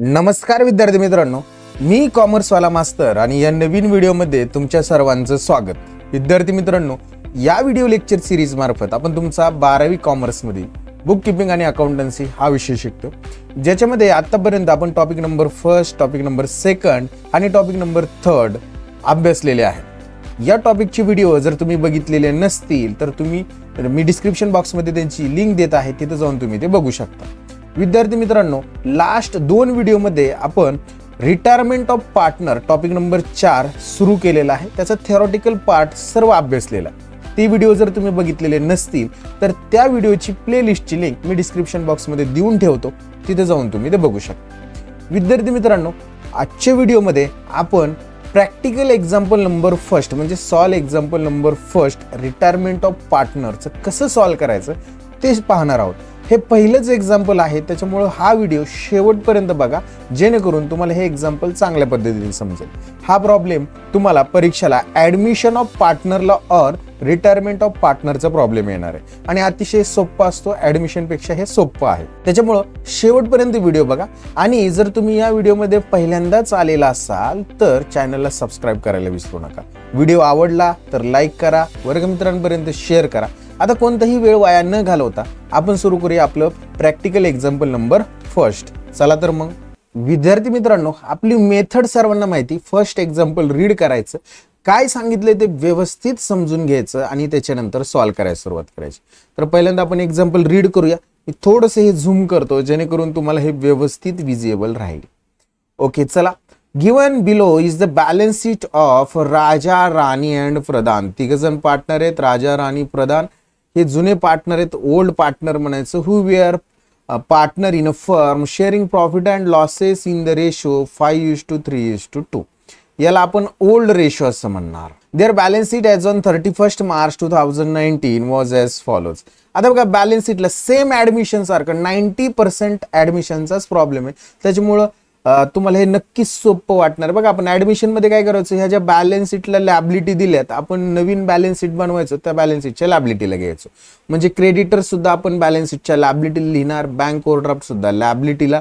नमस्कार विद्यार्थी मित्रांनो, मी कॉमर्सवाला मास्तर आणि या नवीन व्हिडिओमध्ये तुमच्या सर्वांचं स्वागत। विद्यार्थी मित्रांनो, या व्हिडिओ लेक्चर सिरीज मार्फत आपण तुमचा 12वी कॉमर्समध्ये बुक कीपिंग आणि अकाउंटन्सी हा विषय शिकतो, ज्याच्यामध्ये आतापर्यंत आपण टॉपिक नंबर 1, टॉपिक नंबर 2 आणि टॉपिक नंबर 3 अभ्यासलेले आहेत। या टॉपिकचे व्हिडिओ जर तुम्ही बघितलेले नसतील तर मी डिस्क्रिप्शन बॉक्समध्ये त्यांची लिंक देत आहे, तिथे जाऊन तुम्ही ते बघू शकता। विद्यार्थी मित्रांनो, लास्ट 2 व्हिडिओमध्ये आपण retirement of partner topic number 4 सुरू केलेला आहे। त्याचा थेरॉटिकल पार्ट सर्व अभ्यासलेला आहे। ती व्हिडिओ जर तुम्ही बघितलेले नसतील तर त्या व्हिडिओची प्लेलिस्टची लिंक मी डिस्क्रिप्शन बॉक्समध्ये देऊन ठेवतो, तिथे जाऊन तुम्ही ते बघू शकता। विद्यार्थी मित्रांनो, आजच्या व्हिडिओमध्ये आपण प्रॅक्टिकल एक्झाम्पल नंबर 1 म्हणजे solve example number 1 retirement of पार्टनरचं कसं सॉल्व करायचं ते पाहणार आहोत। हे पहिलंच एक्झाम्पल आहे, त्याच्यामुळे हा व्हिडिओ शेवटपर्यंत बघा, जेणेकरून तुम्हाला हे एक्झाम्पल चांगल्या पद्धतीने समजेल। हा प्रॉब्लेम तुम्हाला परीक्षेला ॲडमिशन ऑफ पार्टनरला और रिटायरमेंट ऑफ पार्टनरचा प्रॉब्लेम येणार आहे आणि अतिशय सोपा असतो, ॲडमिशन पेक्षा हे सोपं आहे। त्याच्यामुळे शेवटपर्यंत व्हिडिओ बघा आणि जर तुम्ही या व्हिडिओमध्ये पहिल्यांदाच आलेला असाल तर चॅनलला सबस्क्राइब करायला विसरू नका। व्हिडिओ आवडला तर लाईक करा, वर्गमित्रांपर्यंत शेअर करा। आता कोणताही वेळ वाया न घालवता आपण सुरू करूया आपलं प्रॅक्टिकल एक्झाम्पल नंबर 1। चला तर मग विद्यार्थी मित्रांनो, आपली मेथड सर्वांना माहिती। फर्स्ट एक्झाम्पल रीड करायचं, काय सांगितले ते व्यवस्थित समजून घ्यायचं आणि त्याच्यानंतर सॉल्व करायला सुरुवात करायची। तर पहिल्यांदा आपण एक्झाम्पल रीड करूया। मी थोडंसं हे झूम करतो जेणेकरून तुम्हाला हे व्यवस्थित विजिबल राहील। ओके, चला। Given below is the balance sheet of Raja, Rani and Pradhan. तिघजण पार्टनर आहेत, राजा, राणी, प्रधान हे जुने पार्टनर आहेत, ओल्ड पार्टनर म्हणायचं। Who were partner in a firm sharing profit and losses in the ratio 5:3:2। याला आपण ओल्ड रेशो असं म्हणणार। There balance sheet as on 31 March 2019 was as follows. आता बघा, बॅलन्स शीटला सेम ॲडमिशन सारखं 90% ॲडमिशनचाच प्रॉब्लेम आहे, त्याच्यामुळं तुम्हाला हे नक्कीच सोपं वाटणार। बघा, आपण ॲडमिशन मध्ये काय करायचं, ह्या ज्या बॅलन्स शीटला लॅबिलिटी दिल्यात, आपण नवीन बॅलन्स शीट बनवायचं, त्या बॅलन्स शीटच्या लॅबिलिटीला घ्यायचो। म्हणजे क्रेडिटर सुद्धा आपण बॅलन्स शीटच्या लॅबिलिटीला लिहिणार, बँक ओव्हरड्राफ्ट सुद्धा लॅबिलिटीला।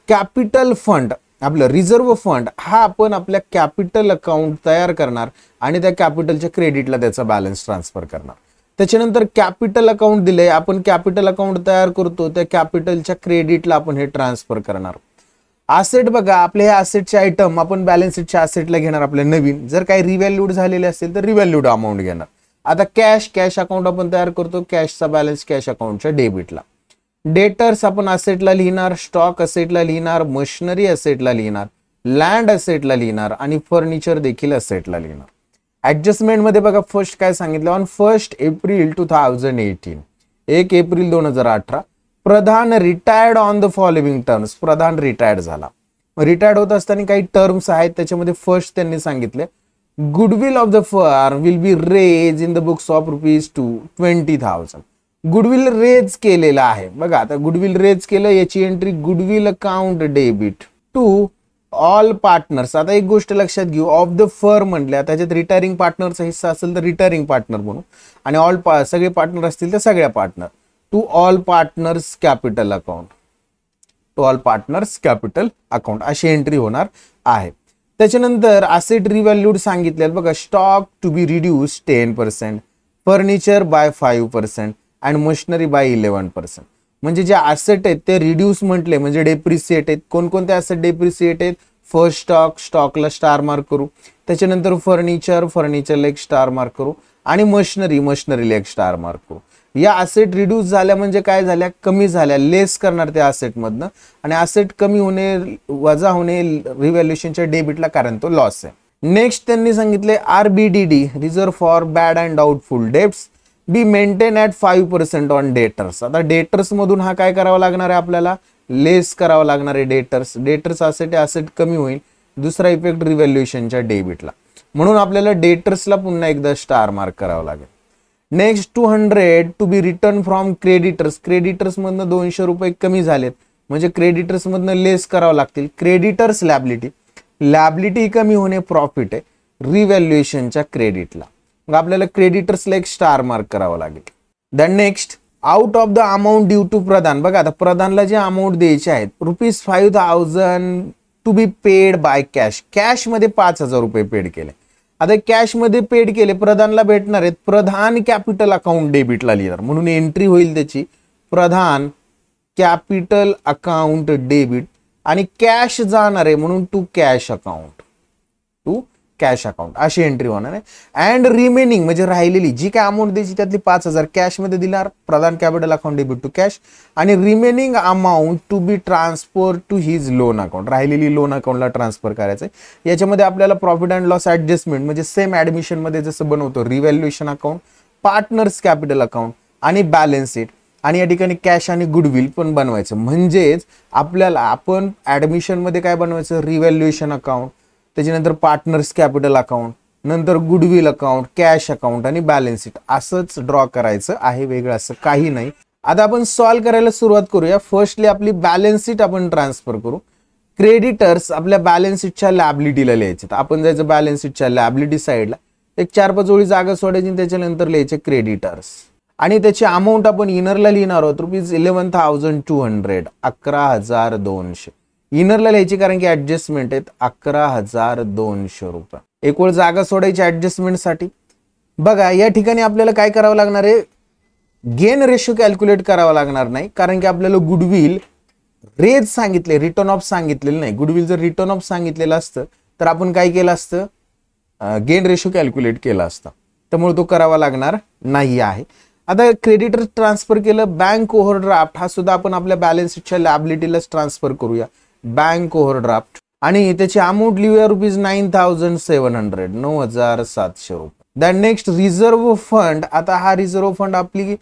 कॅपिटल फंड, आपलं रिझर्व्ह फंड, हा आपण आपल्या कॅपिटल अकाउंट तयार करणार आणि त्या कॅपिटलच्या क्रेडिटला त्याचा बॅलन्स ट्रान्सफर करणार। त्याच्यानंतर कॅपिटल अकाउंट दिले, आपण कॅपिटल अकाउंट तयार करतो, त्या कॅपिटलच्या क्रेडिटला आपण हे ट्रान्सफर करणार। असेट, बघा, आपले हे असेटचे आयटम आपण बॅलन्स शीटच्या असेटला घेणार आपल्या नवीन, जर काही रिव्हॅल्यूड झालेले असेल तर रिव्हॅल्यूड अमाऊंट घेणार। आता कॅश अकाउंट आपण तयार करतो, कॅशचा बॅलन्स कॅश अकाउंटच्या डेबिटला। डेटर्स आपण असेटला लिहिणार, स्टॉक असेटला लिहिणार, मशिनरी असेटला लिहिणार, लँड असेटला लिहिणार आणि फर्निचर देखील असेटला लिहिणार। ऍडजस्टमेंट मध्ये बघा, फर्स्ट काय सांगितलं, on 1 April 2018 1 April 2018 Pradhan retired on the following terms. Pradhan retired झाला, रिटायर्ड होत असताना काही टर्म्स आहेत, त्याच्यामध्ये फर्स्ट त्यांनी सांगितले goodwill of the firm will be raise in the books of ₹20,000। Goodwill raise केलेला आहे, बघा। आता गुडविल रेज केलं, याची entry goodwill account debit to all partners. आता एक गोष्ट लक्षात घेऊ, ऑफ द फर्म म्हटल्या, त्याच्यात रिटायरिंग पार्टनरचा हिस्सा असेल तर रिटायरिंग पार्टनर म्हणू, आणि ऑल सगळे पार्टनर असतील तर सगळ्या partner. To all partners capital account, to all partners capital account अशी एंट्री होणार आहे। त्याच्यानंतर असेट रिव्हॅल्यूड सांगितले, बघा, stock to be reduce 10%, furniture by 5% and machinery by 11%। म्हणजे जे असेट आहेत ते रिड्यूस म्हटले म्हणजे डेप्रिसिएट आहेत। कोणकोणते असेट डेप्रिसिएट आहेत? फर्स्ट स्टॉकला स्टार मार्क करू, त्याच्यानंतर फर्निचरला एक स्टार मार्क करू आणि मशिनरीला एक स्टार मार्क करू। या असेट रिड्यूस झाल्या म्हणजे काय झाल्या, कमी झाल्या, लेस करणार त्या असेट मधनं, आणि असेट कमी होणे, वजा होणे रिव्हॅल्युएशनच्या डेबिटला, कारण तो लॉस आहे। नेक्स्ट त्यांनी सांगितले RBDD reserve for bad and doubtful debts be maintain at 5% on debtors. आता डेटर्स मधून हा काय करावा लागणार आहे, आपल्याला लेस करावा लागणार आहे डेटर्स असेट कमी होईल, दुसरा इफेक्ट रिव्हॅल्युएशनच्या डेबिटला, म्हणून आपल्याला डेटर्सला पुन्हा एकदा स्टार मार्क करावा लागेल। Next 200 to be return from creditors मधनं ₹200 कमी झालेत म्हणजे क्रेडिटर्स मधनं लेस करावं लागतील। क्रेडिटर्स लॅबिलिटी कमी होणे प्रॉफिट आहे रिव्हॅल्युएशनच्या क्रेडिटला, मग आपल्याला क्रेडिटर्सला एक स्टार मार्क करावा लागेल। Then next out of the amount due to Pradhan, बघा आता प्रधानला जे अमाऊंट द्यायचे आहेत ₹5,000 to be paid by cash, cash मध्ये 5,000 रुपये पेड केले. आता कॅश मध्ये पेड केले, प्रधानला भेटणार आहेत, प्रधान कॅपिटल अकाउंट डेबिटला लिहिणार, म्हणून एंट्री होईल त्याची प्रधान कॅपिटल अकाउंट डेबिट, आणि कॅश जाणार आहे म्हणून to cash account, to cash account अशी एंट्री होणार आहे. अँड रिमेनिंग म्हणजे राहिलेली जी काय अमाऊंट द्यायची त्यातली 5,000 कॅश मध्ये दिणार, Pradhan capital account debit to cash, आणि remaining amount to be transfer to his loan account, राहिलेली लोन अकाउंटला ट्रान्सफर करायचं आहे. याच्यामध्ये आपल्याला प्रॉफिट अँड लॉस ऍडजस्टमेंट म्हणजे सेम ऍडमिशन मध्ये जसं बनवतो revaluation account, partners capital account आणि बॅलन्स शीट, आणि या ठिकाणी कॅश आणि गुडविल पण बनवायचं. म्हणजेच आपल्याला आपण ऍडमिशन मध्ये काय बनवायचं, रिव्हॅल्युएशन अकाउंट, त्याच्यानंतर पार्टनर्स कॅपिटल अकाउंट, नंतर गुडविल अकाउंट, कॅश अकाउंट आणि बॅलन्स शीट असंच ड्रॉ करायचं आहे, वेगळं असं काही नाही. आता आपण सॉल्व्ह करायला सुरुवात करूया. फर्स्टली आपली बॅलन्स शीट आपण ट्रान्सफर करू. क्रेडिटर्स आपल्या बॅलन्स शीटच्या लॅबिलिटीला लिहायचे, तर आपण जायचं बॅलन्स शीटच्या लॅबिलिटी साईडला, एक 4-5 ओळी जागा सोडायची, त्याच्यानंतर लिहायचे क्रेडिटर्स, आणि त्याची अमाऊंट आपण इनरला लिहिणार आहोत ₹11,200, 11,200 इनरला लिहायची, कारण की ऍडजस्टमेंट आहेत 11,200 रुपये. एक वेळ जागा सोडायची ऍडजस्टमेंटसाठी. बघा या ठिकाणी आपल्याला काय करावं लागणार आहे, गेन रेशो कॅल्क्युलेट करावा लागणार नाही, कारण की आपल्याला गुडविल रेज सांगितले, रिटर्न ऑफ सांगितलेलं नाही. गुडविल जर रिटर्न ऑफ सांगितलेलं असतं तर आपण काय केलं असतं, गेन रेशो कॅल्क्युलेट केला असता, त्यामुळे तो करावा लागणार नाही आहे. आता क्रेडिटर ट्रान्सफर केलं. बँक ओव्हरड्राफ्ट हा सुद्धा आपण आपल्या बॅलन्स शीटच्या लॅबिलिटीलाच ट्रान्सफर करूया, बँक ओव्हरड्राफ्ट, आणि त्याची अमाऊंट लिहूया ₹9,700, 9,700 रुपये. Than next reserve fund. आता हा रिझर्व्ह फंड आपली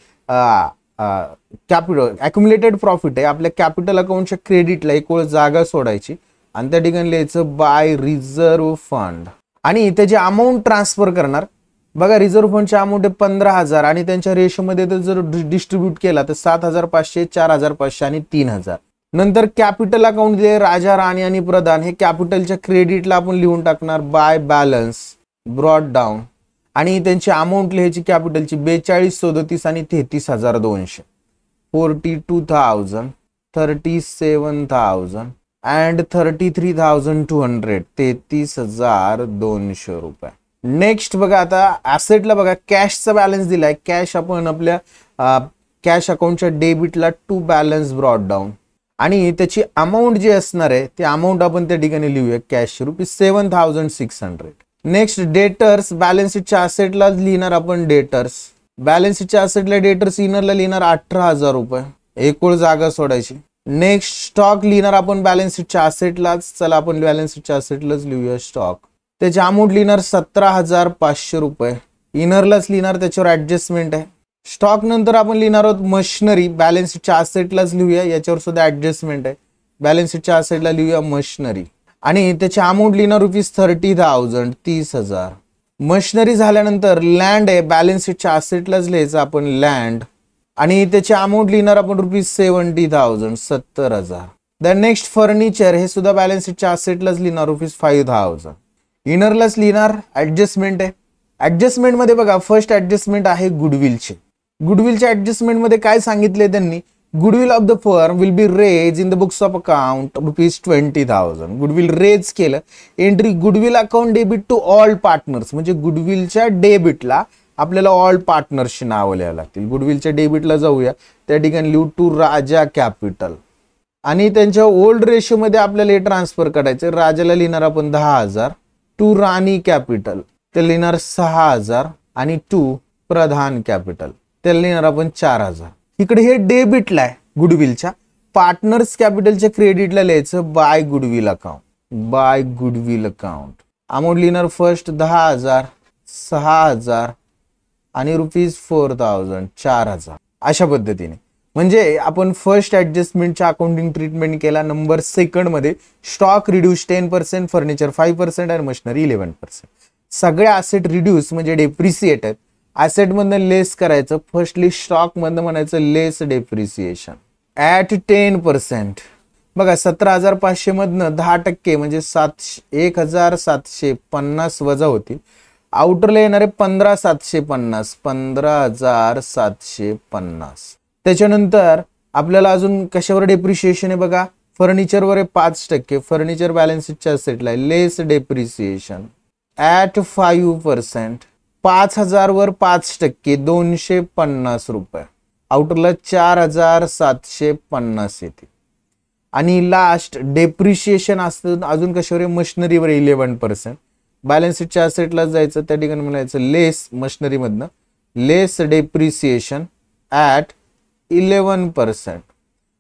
कॅपिटल अक्युमुलेटेड प्रॉफिट आहे, आपल्या कॅपिटल अकाउंटच्या क्रेडिटला एक वेळ जागा सोडायची आणि त्या ठिकाणी लिहायचं बाय रिझर्व्ह फंड, आणि त्याची अमाऊंट ट्रान्सफर करणार. बघा रिझर्व्ह फंडची अमाऊंट आहे 15,000, आणि त्यांच्या रेशोमध्ये जर डिस्ट्रीब्यूट केला तर 7,500, 4,500 आणि 3,000. नंतर कॅपिटल अकाउंट दिले राजा, राणी आणि प्रधान, हे कॅपिटलच्या क्रेडिटला आपण लिहून टाकणार बाय बॅलन्स ब्रॉट डाऊन, आणि त्यांची अमाऊंट लिहायची कॅपिटलची 42, 37 आणि 33,200, 42,000, 37,000 अँड 33,200, 33,200 रुपये. नेक्स्ट बघा आता ऍसेटला बघा कॅशचा बॅलन्स दिलाय, कॅश आपण आपल्या कॅश अकाउंटच्या डेबिटला टू बॅलन्स ब्रॉट डाऊन, आणि त्याची अमाऊंट जी असणार आहे ती अमाऊंट आपण त्या ठिकाणी लिहूया कॅश ₹7,600. नेक्स्ट डेटर्स, बॅलन्स शीटच्या असेटला लिहिणार आपण डेटर्स, बॅलन्स शीटच्या असेटला डेटर्स इनरला लिहिणार 18,000 रुपये, एक वेळ जागा सोडायची. नेक्स्ट स्टॉक लिहिणार आपण बॅलन्स शीटच्या असेटलाच, चला आपण बॅलन्स शीटच्या असेटलाच लिहूया स्टॉक, त्याची अमाऊंट लिहिणार 17,500 रुपये, इनरलाच लिहिणार, त्याच्यावर ऍडजस्टमेंट आहे. स्टॉक नंतर आपण लिहिणार आहोत मशिनरी, बॅलन्स शीटच्या असेटलाच लिहूया, याच्यावर सुद्धा ऍडजस्टमेंट आहे, बॅलन्स शीटच्या असेटला लिहूया मशिनरी, आणि त्याची अमाऊंट लिहिणार ₹30,000, 30,000. मशिनरी झाल्यानंतर लँड आहे, बॅलन्स शीटच्या असेटलाच लिहायचं आपण लँड, आणि त्याची अमाऊंट लिहिणार आपण ₹70,000, 70,000. दॅन नेक्स्ट फर्निचर, हे सुद्धा बॅलन्स शीटच्या असेटलाच लिहिणार ₹5,000, इनरलाच लिहिणार, ऍडजस्टमेंट आहे. ऍडजस्टमेंट मध्ये बघा फर्स्ट ऍडजस्टमेंट आहे गुडविलचे. गुडविलच्या ऍडजस्टमेंट मध्ये काय सांगितले त्यांनी, goodwill of the firm will be raise in the books of account ₹20,000. Goodwill raise केलं, entry goodwill account debit to all partners, म्हणजे गुडविलच्या डेबिटला आपल्याला ऑल पार्टनर्सची नावं लिहावं लागतील. गुडविलच्या डेबिटला जाऊया, त्या ठिकाणी लिहू टू राजा कॅपिटल, आणि त्यांच्या ओल्ड रेशो मध्ये आपल्याला हे ट्रान्सफर करायचं. राजाला लिहिणार आपण 10,000, टू राणी कॅपिटल ते लिहिणार 6,000, आणि टू प्रधान कॅपिटल त्याला लिहिणार आपण 4,000. इकडे हे डेबिटला आहे गुडविलच्या, पार्टनर्स कॅपिटलच्या क्रेडिटला लिहायचं by goodwill account, by goodwill account. Amount लिहिणार फर्स्ट 10,000, 6,000 आणि ₹4,000, 4,000 अशा पद्धतीने. म्हणजे आपण फर्स्ट ऍडजस्टमेंटच्या अकाउंटिंग ट्रीटमेंट केला. नंबर सेकंड मध्ये स्टॉक रिड्यूस 10%, फर्निचर 5% आणि मशिनरी 11%. सगळ्या असेट रिड्यूस म्हणजे डेप्रिसिएट आहेत, ऍसेट मधनं लेस करायचं. फर्स्टली स्टॉक मधनं म्हणायचं लेस डेप्रिसिएशन ऍट 10%. बघा 17,500 मधनं 10% म्हणजे 1,750 वजा होतील. आउटरला येणारे 15,750, 15,750. त्याच्यानंतर आपल्याला अजून कशावर डेप्रिसिएशन आहे बघा, फर्निचरवर आहे 5%, फर्निचर बॅलन्स शीटच्या असेटला आहे, लेस डेप्रिसिएशन ॲट 5%, 5,000 वर 5%, 250 रुपये, आउटरला 4,750 येते. आणि लास्ट डेप्रिसिएशन असतं अजून कशावर आहे, मशिनरीवर 11%, बॅलन्स शीटच्या असेटला जायचं, त्या ठिकाणी म्हणायचं लेस मशिनरीमधनं लेस डेप्रिसिएशन ॲट 11%,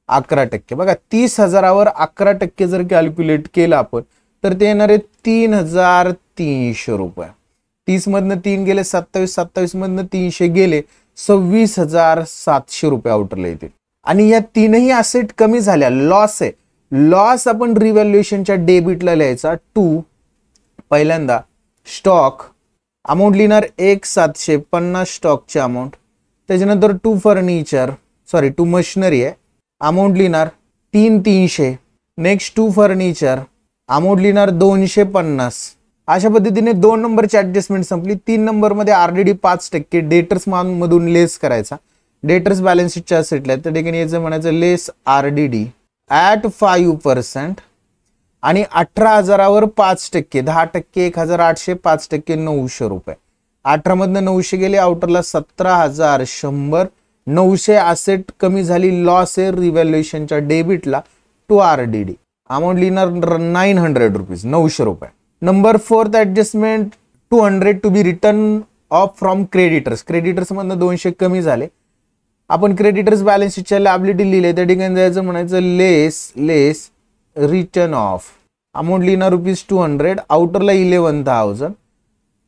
11%. बघा 30,000वर 11% जर कॅल्क्युलेट केलं आपण तर ते येणार आहे 3,300 रुपये. 30 मधनं 3 गेले 27, 27 मधनं 300 गेले 26,700 रुपये आउटरला येतील. आणि या तीनही असेट कमी झाल्या, लॉस आहे, लॉस आपण रिव्हॅल्युएशनच्या डेबिटला लिहायचा. टू पहिल्यांदा स्टॉक अमाऊंट लिहिणार 1,750 स्टॉकची अमाऊंट. त्याच्यानंतर टू फर्निचर टू मशिनरी आहे, अमाऊंट लिहिणार 3,300. नेक्स्ट टू फर्निचर अमाऊंट लिहिणार 250. अशा पद्धतीने 2 नंबरची ऍडजस्टमेंट संपली. 3 नंबरमध्ये आरडीडी 5%, डेटर्स मधून लेस करायचा, डेटर्स बॅलन्स शीटच्या असेटला आहे, त्या ठिकाणी याचं म्हणायचं लेस आरडीडी ॲट 5%. आणि 18,000वर 5%, 10%, 1,800, 5%, 900 रुपये. 18 मधनं 900 गेले, आउटरला 17,100. 900 असेट कमी झाली, लॉस आहे रिव्हॅल्युएशनच्या डेबिटला टू आरडीडी, अमाऊंट लिहिणार 900 रुपीज, 900 रुपये. Number 4th adjustment 200 to be return of from creditors. Creditors मधनं 200 कमी झाले, आपण क्रेडिटर्स बॅलन्स शीटच्या लायबिलिटी लिहिले, त्या ठिकाणी जायचं म्हणायचं लेस रिटर्न ऑफ, अमाऊंट लिहिणार ₹200, आउटरला 11,000.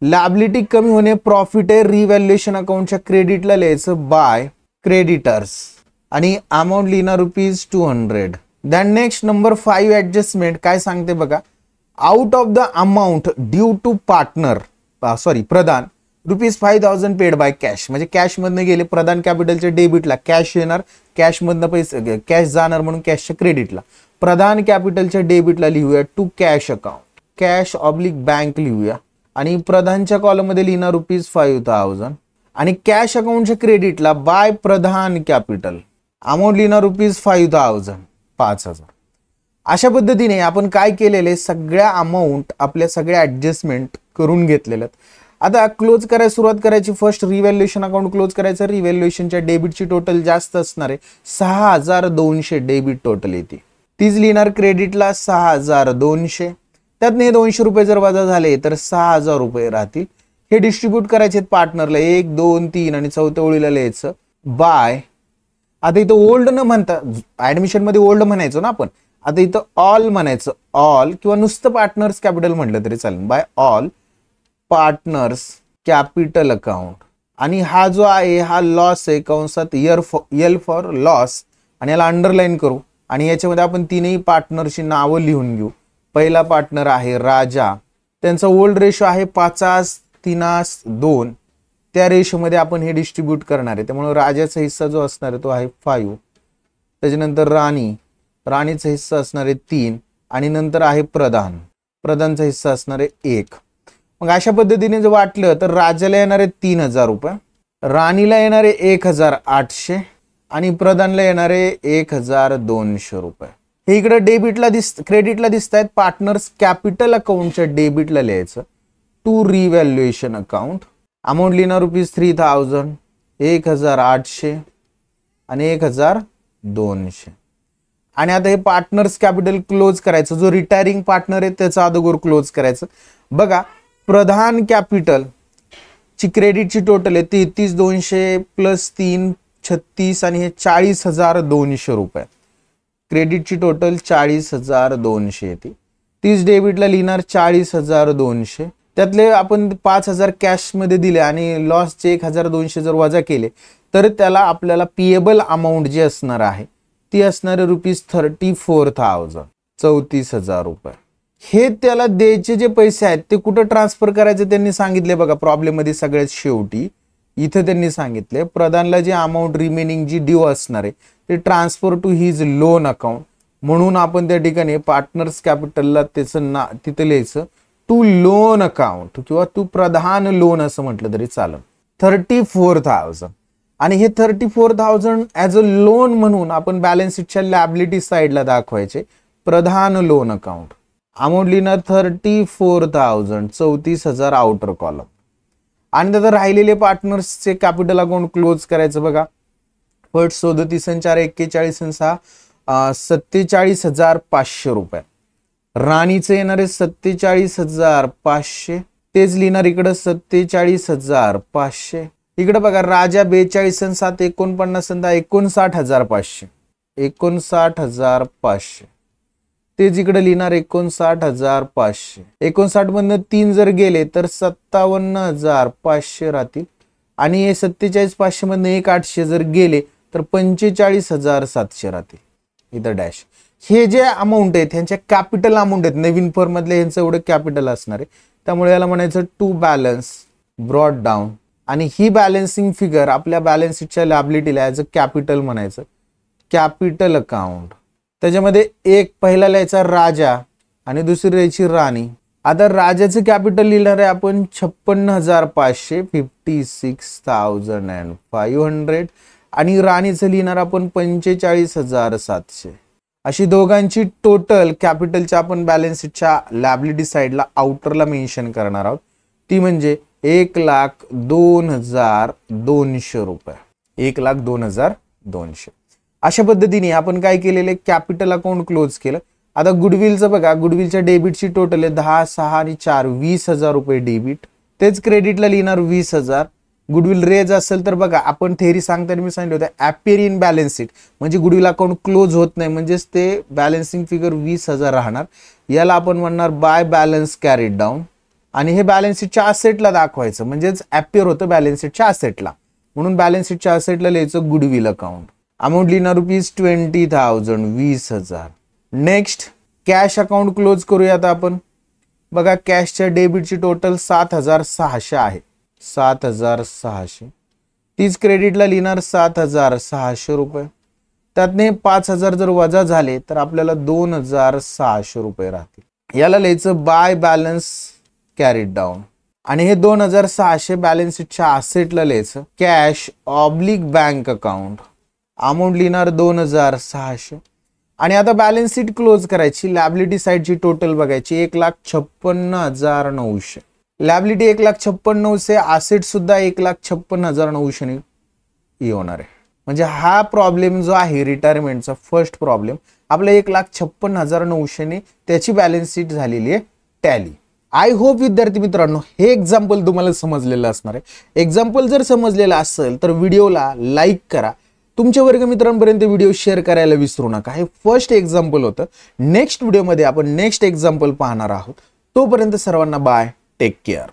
लायबिलिटी कमी होणे प्रॉफिट आहे, रिव्हॅल्युएशन अकाउंटच्या क्रेडिटला लिहायचं बाय क्रेडिटर्स आणि अमाऊंट लिहिणार ₹200. दॅन नेक्स्ट नंबर 5 ऍडजस्टमेंट काय सांगते बघा, out of the amount due to partner Pradhan ₹5,000 paid by cash. म्हणजे कॅश मधनं गेले, प्रधान कॅपिटलच्या डेबिटला कॅश येणार, कॅश मधनं पैसे कॅश जाणार म्हणून कॅशच्या क्रेडिटला, प्रधान कॅपिटलच्या डेबिटला लिहूया to cash account, cash oblique bank लिहूया आणि प्रधानच्या कॉलम मध्ये लिहिणार ₹5,000 आणि कॅश अकाउंटच्या क्रेडिटला बाय प्रधान कॅपिटल, अमाऊंट लिहिणार ₹5,000, 5,000. अशा पद्धतीने आपण काय केलेले, सगळ्या अमाऊंट आपल्या सगळ्या ऍडजस्टमेंट करून घेतलेल्या. आता क्लोज करायला सुरुवात करायची. फर्स्ट रिव्हॅल्युएशन अकाउंट क्लोज करायचं. रिव्हॅल्युएशनच्या डेबिटची टोटल जास्त असणार आहे, 6,200 डेबिट टोटल येते. तीच लिहिणार क्रेडिटला 6,200, त्यातनं हे 200 रुपये जर वजा झाले तर 6,000 रुपये राहतील. हे डिस्ट्रीब्यूट करायचे पार्टनरला 1, 2, 3 आणि 4थ्या ओळीला लिहायचं बाय. आता इथं ओल्ड न म्हणता, ऍडमिशन मध्ये ओल्ड म्हणायचो ना आपण, आता इथं ऑल म्हणायचं, ऑल किंवा नुसतं पार्टनर्स कॅपिटल म्हटलं तरी चालेल, by all partners capital account. आणि हा जो आहे हा लॉस आहे, कंसात एल फॉर लॉस आणि याला अंडरलाईन करू आणि याच्यामध्ये आपण तीनही पार्टनरची नावं लिहून घेऊ. पहिला पार्टनर आहे राजा, त्यांचा ओल्ड रेशो आहे 5:2. त्या रेशोमध्ये आपण हे डिस्ट्रीब्यूट करणार आहे, त्यामुळे राजाचा हिस्सा जो असणार आहे तो आहे 5. त्याच्यानंतर राणीचा हिस्सा असणार आहे 3 आणि नंतर आहे प्रधानचा हिस्सा असणार आहे 1. मग अशा पद्धतीने जर वाटलं तर राजाला येणार आहे 3,000 रुपये, राणीला येणार आहे 1,800 आणि प्रधानला येणार आहे 1,200 रुपये. हे इकडे डेबिटला क्रेडिटला दिसत आहेत. पार्टनर्स कॅपिटल अकाउंटच्या डेबिटला लिहायचं टू रिव्हॅल्युएशन अकाउंट, अमाऊंट लिहिणार ₹3,000, 1,800 आणि 1,200. आणि आता हे पार्टनर्स कॅपिटल क्लोज करायचं. जो रिटायरिंग पार्टनर आहे त्याचा अगोदर क्लोज करायचं. बघा प्रधान कॅपिटल ची क्रेडिटची टोटल आहे 33,200 प्लस 3 36 आणि हे 40,200 रुपये. क्रेडिटची टोटल 40,200 येते. तीच डेबिटला लिहिणार 40,200. त्यातले आपण 5,000 कॅश मध्ये दिले आणि लॉसचे 1,200 जर वजा केले तर त्याला आपल्याला पिएबल अमाऊंट जी असणार आहे ती असणार आहे ₹34,000, 34,000 रुपये. हे त्याला द्यायचे जे पैसे आहेत ते कुठं ट्रान्सफर करायचे त्यांनी सांगितले बघा प्रॉब्लेम मध्ये सगळ्यात शेवटी. इथे त्यांनी सांगितले प्रधानला जे अमाऊंट रिमेनिंग जी ड्यू असणार आहे ते transfer to his loan account. म्हणून आपण त्या ठिकाणी पार्टनर्स कॅपिटलला त्याचं तिथे लिहायचं टू लोन अकाउंट किंवा टू प्रधान लोन असं म्हटलं तरी चालेल. 34,000. आणि हे 34,000 ॲज अ लोन म्हणून आपण बॅलन्स शीटच्या लॅबिलिटी साईडला दाखवायचे. प्रधान लोन अकाउंट अमाऊंट लिहिणार 34,000 34,000 आउटर कॉलम. आणि त्यात राहिलेले पार्टनर्सचे कॅपिटल अकाउंट क्लोज करायचं बघा. फट 37 4 41 6 47,500 रुपये. राणीचे येणारे 47,500 तेच लिहिणार इकडं 47,500. इकडे बघा राजा 42 7 49 59,500 59,500 तेच इकडे लिहिणार 59,500. 59 मधनं 3 जर गेले तर 57,500 राहतील. आणि हे 47,500 मधनं 1,800 जर गेले तर 45,700 राहतील. इथं डॅश. हे जे अमाऊंट आहेत ह्यांच्या कॅपिटल अमाऊंट आहेत. नवीन फर्म मधले ह्यांचं एवढं कॅपिटल असणार आहे. त्यामुळे याला म्हणायचं टू बॅलन्स ब्रॉट डाऊन. आणि ही बॅलन्सिंग फिगर आपल्या बॅलन्स शीटच्या लॅबिलिटीला ॲज अ कॅपिटल म्हणायचं. Capital account. त्याच्यामध्ये एक पहिला लिहायचा राजा आणि दुसरी लिहायची राणी. आता राजाचं कॅपिटल लिहिणार आहे आपण 56,500 56,500 आणि राणीचं लिहिणार आपण 45,700. अशी दोघांची टोटल कॅपिटलच्या आपण बॅलन्स शीटच्या लॅबिलिटी साईडला आउटरला मेन्शन करणार आहोत. ती म्हणजे 1,02,200 रुपये. 1,02,200. अशा पद्धतीने आपण काय केलेले कॅपिटल अकाउंट क्लोज केलं. आता गुडविलचं बघा. गुडविलच्या डेबिटची टोटल आहे 10 6 आणि 4 20,000 रुपये डेबिट. तेच क्रेडिटला लिहिणार 20,000. गुडविल रेज असेल तर बघा आपण थेरी सांगताना मी सांगितलं होतं ॲपियर इन बॅलन्स शीट म्हणजे गुडविल अकाउंट क्लोज होत नाही म्हणजेच ते बॅलन्सिंग फिगर 20,000 राहणार. याला आपण म्हणणार बाय बॅलन्स कॅरीड डाऊन. आणि हे बॅलन्स शीटच्या असेटला दाखवायचं म्हणजेच ॲपियर होतं बॅलन्स शीटच्या असेटला. म्हणून बॅलन्स शीटच्या असेटला लिहायचं गुडविल अकाउंट. अमाऊंट लिहिणार ₹20,000 20,000. नेक्स्ट कॅश अकाउंट क्लोज करूया. आता आपण बघा कॅशच्या डेबिटची टोटल 7,600 आहे. 7,600. तीच क्रेडिटला लिहिणार 7,600 रुपये. त्यातने 5,000 जर वजा झाले तर आपल्याला 2,600 रुपये राहतील. याला लिहायचं बाय बॅलन्स कॅरीड डाऊन. आणि हे 2,600 बॅलन्स शीटच्या असेटला लिहायचं cash oblique bank account. Amount लिहिणार 2,600. आणि आता बॅलन्स शीट क्लोज करायची. लॅबिलिटी साईडची टोटल बघायची 1,56,900. लॅबिलिटी 1,56,900. असेट सुद्धा 1,56,900 होणार आहे. म्हणजे हा प्रॉब्लेम जो आहे रिटायरमेंटचा फर्स्ट प्रॉब्लेम आपल्या 1,56,900 त्याची बॅलन्स शीट झालेली आहे टॅली. आय होप विद्यार्थी मित्रांनो हे एक्झाम्पल तुम्हाला समजलेलं असणार आहे. एक्झाम्पल जर समजलेलं असेल तर व्हिडिओला लाईक करा. तुमच्या वर्गमित्रांपर्यंत व्हिडिओ शेअर करायला विसरू नका. हे फर्स्ट एक्झाम्पल होतं. नेक्स्ट व्हिडिओमध्ये आपण नेक्स्ट एक्झाम्पल पाहणार आहोत. तोपर्यंत सर्वांना बाय. Take care.